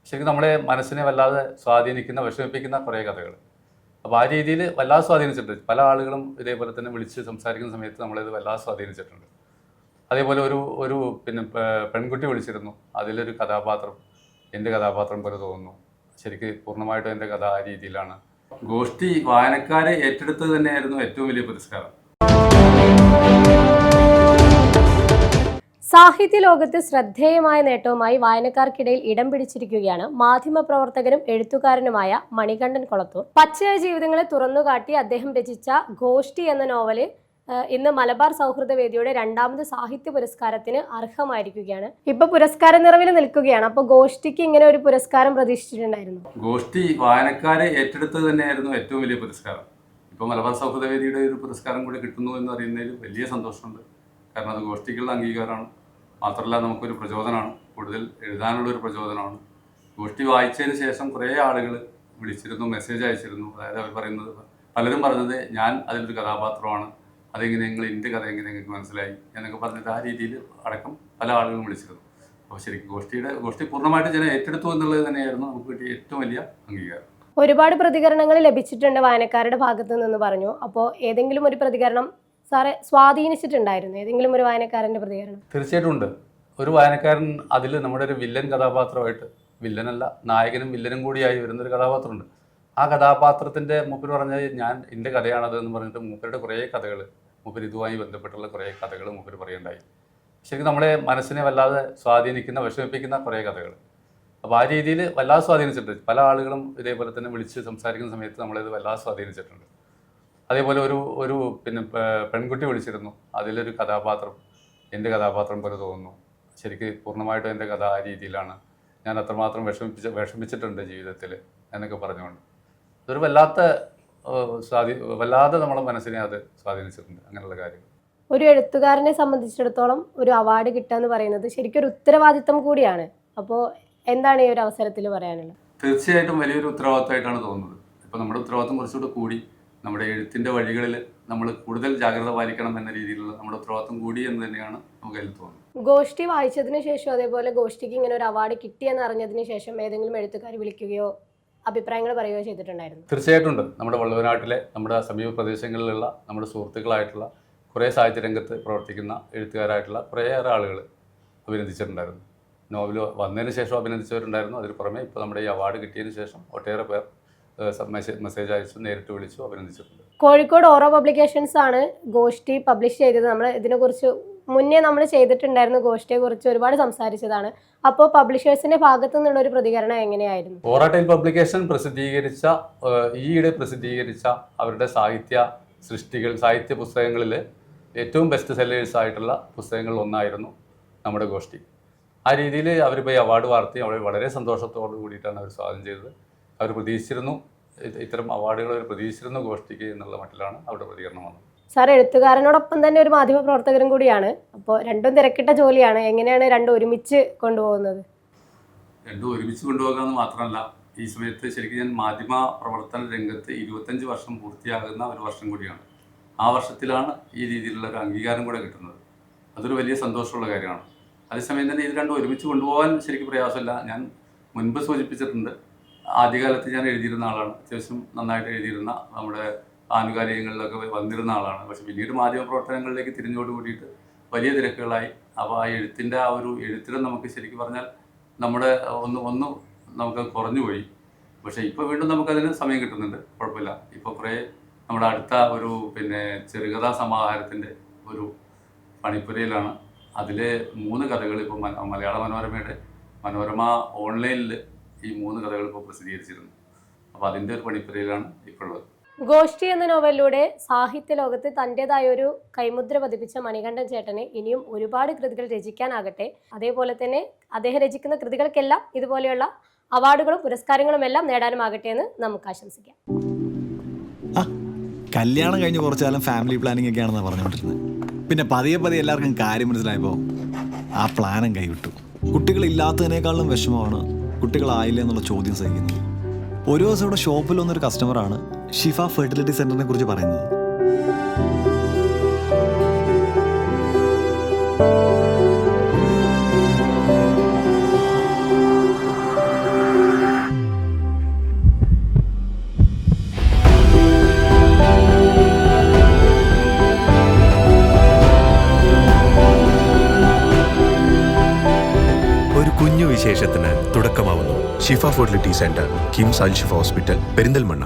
ശരിക്കും നമ്മളെ മനസ്സിനെ വല്ലാതെ സ്വാധീനിക്കുന്ന, വിഷമിപ്പിക്കുന്ന കുറേ കഥകൾ. അപ്പോൾ ആ രീതിയിൽ വല്ലാതെ സ്വാധീനിച്ചിട്ടുണ്ട്. പല ആളുകളും ഇതേപോലെ തന്നെ വിളിച്ച് സംസാരിക്കുന്ന സമയത്ത് നമ്മളിത് വല്ലാതെ സ്വാധീനിച്ചിട്ടുണ്ട്. അതേപോലെ ഒരു ഒരു പിന്നെ പെൺകുട്ടി വിളിച്ചിരുന്നു. അതിലൊരു കഥാപാത്രം എൻ്റെ കഥാപാത്രം പോലെ തോന്നുന്നു. ശരിക്കും പൂർണ്ണമായിട്ടും എൻ്റെ കഥ ആ രീതിയിലാണ്. ഗോഷ്ഠി വായനക്കാരെ ഏറ്റെടുത്തത് തന്നെയായിരുന്നു ഏറ്റവും വലിയ പുരസ്കാരം. സാഹിത്യ ലോകത്ത് ശ്രദ്ധേയമായ നേട്ടവുമായി വായനക്കാർക്കിടയിൽ ഇടം പിടിച്ചിരിക്കുകയാണ് മാധ്യമപ്രവർത്തകനും എഴുത്തുകാരനുമായ മണികണ്ഠൻ കൊളത്തൂർ. പച്ചയായ ജീവിതങ്ങളെ തുറന്നുകാട്ടി അദ്ദേഹം രചിച്ച ഗോഷ്ഠി എന്ന നോവല് ഇന്ന് മലബാർ സൗഹൃദവേദിയുടെ 2ാമത് സാഹിത്യ പുരസ്കാരത്തിന് അർഹമായിരിക്കുകയാണ്. ഇപ്പൊ പുരസ്കാര നിറവിൽ നിൽക്കുകയാണ്. അപ്പൊ ഗോഷ്ഠിക്ക് ഇങ്ങനെ ഒരു പുരസ്കാരം പ്രതീക്ഷിച്ചിട്ടുണ്ടായിരുന്നു? ഗോഷ്ഠി വായനക്കാരെ ഏറ്റെടുത്തത് തന്നെയായിരുന്നു ഏറ്റവും വലിയ പുരസ്കാരം. ഇപ്പൊ മലബാർ സൗഹൃദവേദിയുടെ ഒരു പുരസ്കാരം കൂടി കിട്ടുന്നു എന്ന് അറിയുന്നതിൽ വലിയ സന്തോഷമുണ്ട്. കാരണം അത് ഗോഷ്ഠിക്കുള്ള അംഗീകാരമാണ്. മാത്രമല്ല നമുക്കൊരു പ്രചോദനമാണ്, കൂടുതൽ എഴുതാനുള്ളൊരു പ്രചോദനമാണ്. ഗോഷ്ഠി വായിച്ചതിന് ശേഷം കുറേ ആളുകൾ വിളിച്ചിരുന്നു, മെസ്സേജ് അയച്ചിരുന്നു. അതായത് അവർ പറയുന്നത്, പലരും പറഞ്ഞത് ഞാൻ അതിലൊരു കഥാപാത്രമാണ്, അതെങ്ങനെ നിങ്ങൾ എൻ്റെ കഥ എങ്ങനെ നിങ്ങൾക്ക് മനസ്സിലായി എന്നൊക്കെ പറഞ്ഞിട്ട് ആ രീതിയിൽ അടക്കം പല ആളുകളും വിളിച്ചിരുന്നു. അപ്പോൾ ശരിക്കും ഗോഷ്ഠി പൂർണ്ണമായിട്ട് ജനം ഏറ്റെടുത്തു എന്നുള്ളത് തന്നെയായിരുന്നു നമുക്ക് കിട്ടിയ ഏറ്റവും വലിയ അംഗീകാരം. ഒരുപാട് പ്രതികരണങ്ങൾ ലഭിച്ചിട്ടുണ്ട് വായനക്കാരുടെ ഭാഗത്തു നിന്ന് പറഞ്ഞു. അപ്പോൾ ഏതെങ്കിലും ഒരു പ്രതികരണം സാറെ സ്വാധീനിച്ചിട്ടുണ്ടായിരുന്നു? ഏതെങ്കിലും ഒരു വായനക്കാരൻ്റെ പ്രതികരണം? തീർച്ചയായിട്ടും ഉണ്ട്. ഒരു വായനക്കാരൻ അതിൽ നമ്മുടെ ഒരു വില്ലൻ കഥാപാത്രമായിട്ട്, വില്ലനല്ല നായകനും വില്ലനും കൂടിയായി വരുന്നൊരു കഥാപാത്രമുണ്ട്. ആ കഥാപാത്രത്തിൻ്റെ മൂപ്പർ പറഞ്ഞത് ഞാൻ എൻ്റെ കഥയാണത് എന്ന് പറഞ്ഞിട്ട് മൂപ്പരുടെ കുറേ കഥകൾ, മൂപ്പർ ഇതുമായി ബന്ധപ്പെട്ടുള്ള കുറേ കഥകൾ മൂപ്പർ പറയുണ്ടായി. ശരിക്കും നമ്മളെ മനസ്സിനെ വല്ലാതെ സ്വാധീനിക്കുന്ന, വിഷമിപ്പിക്കുന്ന കുറേ കഥകൾ. അപ്പോൾ ആ രീതിയിൽ വല്ലാതെ സ്വാധീനിച്ചിട്ടുണ്ട്. പല ആളുകളും ഇതേപോലെ തന്നെ വിളിച്ച് സംസാരിക്കുന്ന സമയത്ത് നമ്മളിത് വല്ലാതെ സ്വാധീനിച്ചിട്ടുണ്ട്. അതേപോലെ ഒരു പിന്നെ പെൺകുട്ടി വിളിച്ചിരുന്നു. അതിലൊരു കഥാപാത്രം എൻ്റെ കഥാപാത്രം പോലെ തോന്നുന്നു. ശരിക്കും പൂർണ്ണമായിട്ടും എൻ്റെ കഥ ആ രീതിയിലാണ്. ഞാൻ അത്രമാത്രം വിഷമിച്ചിട്ടുണ്ട് ജീവിതത്തിൽ എന്നൊക്കെ പറഞ്ഞുകൊണ്ട് അതൊരു വല്ലാതെ നമ്മളെ മനസ്സിനെ അത് സ്വാധീനിച്ചിട്ടുണ്ട്. അങ്ങനെയുള്ള കാര്യങ്ങൾ. ഒരു എഴുത്തുകാരനെ സംബന്ധിച്ചിടത്തോളം ഒരു അവാർഡ് കിട്ടുക എന്ന് പറയുന്നത് ശരിക്കും ഒരു ഉത്തരവാദിത്തം കൂടിയാണ്. അപ്പോൾ എന്താണ് ഈ ഒരു അവസരത്തിൽ പറയാനുള്ളത്? തീർച്ചയായിട്ടും വലിയൊരു ഉത്തരവാദിത്തമായിട്ടാണ് തോന്നുന്നത്. ഇപ്പോൾ നമ്മുടെ ഉത്തരവാദിത്തം കുറച്ചുകൂടി കൂടി, നമ്മുടെ എഴുത്തിൻ്റെ വഴികളിൽ നമ്മൾ കൂടുതൽ ജാഗ്രത പാലിക്കണം എന്ന രീതിയിലുള്ള നമ്മുടെ ഉത്തരവാദിത്തം കൂടി എന്ന് തന്നെയാണ് നമുക്ക് അതിൽ തോന്നുന്നത്. ഗോഷ്ഠി വായിച്ചതിന് ശേഷം, അതേപോലെ ഗോഷ്ഠിക്ക് ഇങ്ങനെ ഒരു അവാർഡ് കിട്ടിയെന്ന് അറിഞ്ഞതിന് ശേഷം ഏതെങ്കിലും എഴുത്തുകാർ വിളിക്കുകയോ അഭിപ്രായങ്ങൾ പറയുകയോ ചെയ്തിട്ടുണ്ടായിരുന്നു? തീർച്ചയായിട്ടും ഉണ്ട്. നമ്മുടെ വള്ളുവനാട്ടിലെ, നമ്മുടെ സമീപ പ്രദേശങ്ങളിലുള്ള നമ്മുടെ സുഹൃത്തുക്കളായിട്ടുള്ള കുറേ സാഹിത്യരംഗത്ത് പ്രവർത്തിക്കുന്ന എഴുത്തുകാരായിട്ടുള്ള കുറേയേറെ ആളുകൾ അഭിനന്ദിച്ചിട്ടുണ്ടായിരുന്നു. നോവൽ വന്നതിന് ശേഷം അഭിനന്ദിച്ചവരുണ്ടായിരുന്നു. അതിന് പുറമെ ഇപ്പോൾ നമ്മുടെ ഈ അവാർഡ് കിട്ടിയതിന് ശേഷം ഒട്ടേറെ പേർ മെസ്സേജ് അയച്ചു, നേരിട്ട് വിളിച്ചു അഭിനന്ദിച്ചിട്ടുണ്ട്. കോഴിക്കോട് ഓറോ പബ്ലിക്കേഷൻസ് ആണ് ഗോഷ്ഠി പബ്ലിഷ് ചെയ്തത്. നമ്മൾ ഇതിനെക്കുറിച്ച് മുന്നേ നമ്മൾ ചെയ്തിട്ടുണ്ടായിരുന്നു, ഗോഷ്ഠിയെ കുറിച്ച് ഒരുപാട് സംസാരിച്ചതാണ്. അപ്പോൾ പബ്ലിഷേഴ്സിന്റെ ഭാഗത്തു നിന്നുള്ള ഒരു പ്രതികരണം എങ്ങനെയായിരുന്നു? ഓറാട്ടൈൽ പബ്ലിക്കേഷൻ ഈയിടെ പ്രസിദ്ധീകരിച്ച അവരുടെ സാഹിത്യ സൃഷ്ടികൾ, സാഹിത്യ പുസ്തകങ്ങളിൽ ഏറ്റവും ബെസ്റ്റ് സെല്ലേഴ്സ് ആയിട്ടുള്ള പുസ്തകങ്ങളിൽ ഒന്നായിരുന്നു നമ്മുടെ ഗോഷ്ഠി. ആ രീതിയിൽ അവരിപ്പോൾ ഈ അവാർഡ് വാർത്തി അവർ വളരെ സന്തോഷത്തോടു കൂടിയിട്ടാണ് അവർ സ്വാഗതം ചെയ്തത്. അവർ പ്രതീക്ഷിച്ചിരുന്നു, ഇത്തരം അവാർഡുകൾ അവർ പ്രതീക്ഷിച്ചിരുന്നു ഗോഷ്ഠിക്ക് എന്നുള്ള മട്ടിലാണ് അവരുടെ പ്രതികരണം വന്നത്. സാർ എഴുത്തുകാരനോടൊപ്പം തന്നെ ഒരു മാധ്യമ പ്രവർത്തകരും കൂടിയാണ്. അപ്പോൾ രണ്ടും തിരക്കിട്ട ജോലിയാണ്. എങ്ങനെയാണ് രണ്ടും ഒരുമിച്ച് കൊണ്ടുപോകുന്നത്? രണ്ടും ഒരുമിച്ച് കൊണ്ടുപോകാമെന്ന് മാത്രമല്ല, ഈ സമയത്ത് ശരിക്കും ഞാൻ മാധ്യമ പ്രവർത്തന രംഗത്ത് 25 വർഷം പൂർത്തിയാകുന്ന ഒരു വർഷം കൂടിയാണ്. ആ വർഷത്തിലാണ് ഈ രീതിയിലുള്ള ഒരു അംഗീകാരം കൂടെ കിട്ടുന്നത്. അതൊരു വലിയ സന്തോഷമുള്ള കാര്യമാണ്. അതേസമയം തന്നെ ഇത് രണ്ടും ഒരുമിച്ച് കൊണ്ടുപോകാൻ ശരിക്കും പ്രയാസമില്ല. ഞാൻ മുൻപ് സൂചിപ്പിച്ചിട്ടുണ്ട്, ആദ്യകാലത്ത് ഞാൻ എഴുതിയിരുന്ന ആളാണ്. അത്യാവശ്യം നന്നായിട്ട് എഴുതിയിരുന്ന, നമ്മുടെ ആനുകാലികങ്ങളിലൊക്കെ വന്നിരുന്ന ആളാണ്. പക്ഷെ പിന്നീട് മാധ്യമ പ്രവർത്തനങ്ങളിലേക്ക് തിരിഞ്ഞോട് കൂടിയിട്ട് വലിയ തിരക്കുകളായി. അപ്പോൾ ആ എഴുത്തിൻ്റെ ആ ഒരു എഴുത്തിലും നമുക്ക് ശരിക്കും പറഞ്ഞാൽ നമ്മുടെ ഒന്ന് നമുക്ക് കുറഞ്ഞുപോയി. പക്ഷേ ഇപ്പോൾ വീണ്ടും നമുക്കതിന് സമയം കിട്ടുന്നുണ്ട്, കുഴപ്പമില്ല. ഇപ്പോൾ കുറേ നമ്മുടെ അടുത്ത ഒരു ചെറുകഥാ സമാഹാരത്തിൻ്റെ ഒരു പണിപ്പുരയിലാണ്. അതിൽ 3 കഥകൾ ഇപ്പോൾ മലയാള മനോരമ ഓൺലൈനിൽ ഈ 3 കഥകൾ ഇപ്പോൾ പ്രസിദ്ധീകരിച്ചിരുന്നു. അപ്പോൾ അതിൻ്റെ ഒരു പണിപ്പുരയിലാണ് ഇപ്പോൾ ഉള്ളത്. ഗോഷ്ഠി എന്ന നോവലിലൂടെ സാഹിത്യ ലോകത്ത് തൻ്റെതായ ഒരു കൈമുദ്ര പതിപ്പിച്ച മണികണ്ഠൻ ചേട്ടന് ഇനിയും ഒരുപാട് കൃതികൾ രചിക്കാനാകട്ടെ. അതേപോലെ തന്നെ അദ്ദേഹം രചിക്കുന്ന കൃതികൾക്കെല്ലാം ഇതുപോലെയുള്ള അവാർഡുകളും പുരസ്കാരങ്ങളും എല്ലാം നേടാനുമാകട്ടെ എന്ന് നമുക്ക് ആശംസിക്കാം. കല്യാണം കഴിഞ്ഞ് കുറച്ചു കാലം ഫാമിലി പ്ലാനിങ് ഒക്കെയാണെന്നാണ് പറഞ്ഞുകൊണ്ടിരുന്നത്. പിന്നെ പതിയെ എല്ലാവർക്കും കാര്യം മനസ്സിലായപ്പോൾ ആ പ്ലാനും കൈവിട്ടു. കുട്ടികളില്ലാത്തതിനേക്കാളും വിഷമമാണ് കുട്ടികളായില്ല എന്നുള്ള ചോദ്യം സഹിക്കുന്നത്. ഒരു ദിവസം ഇവിടെ ഷോപ്പിൽ വന്നൊരു കസ്റ്റമറാണ് ഷിഫ ഫെർട്ടിലിറ്റി സെന്ററിനെ കുറിച്ച് പറയുന്നത്. വിശേഷത്തിന് തുടക്കമാവുന്നു. ഷിഫ ഫെർട്ടിലിറ്റി സെന്റർ, കിംസ് അൽ ഷിഫ ഹോസ്പിറ്റൽ, പെരിന്തൽമണ്ണ.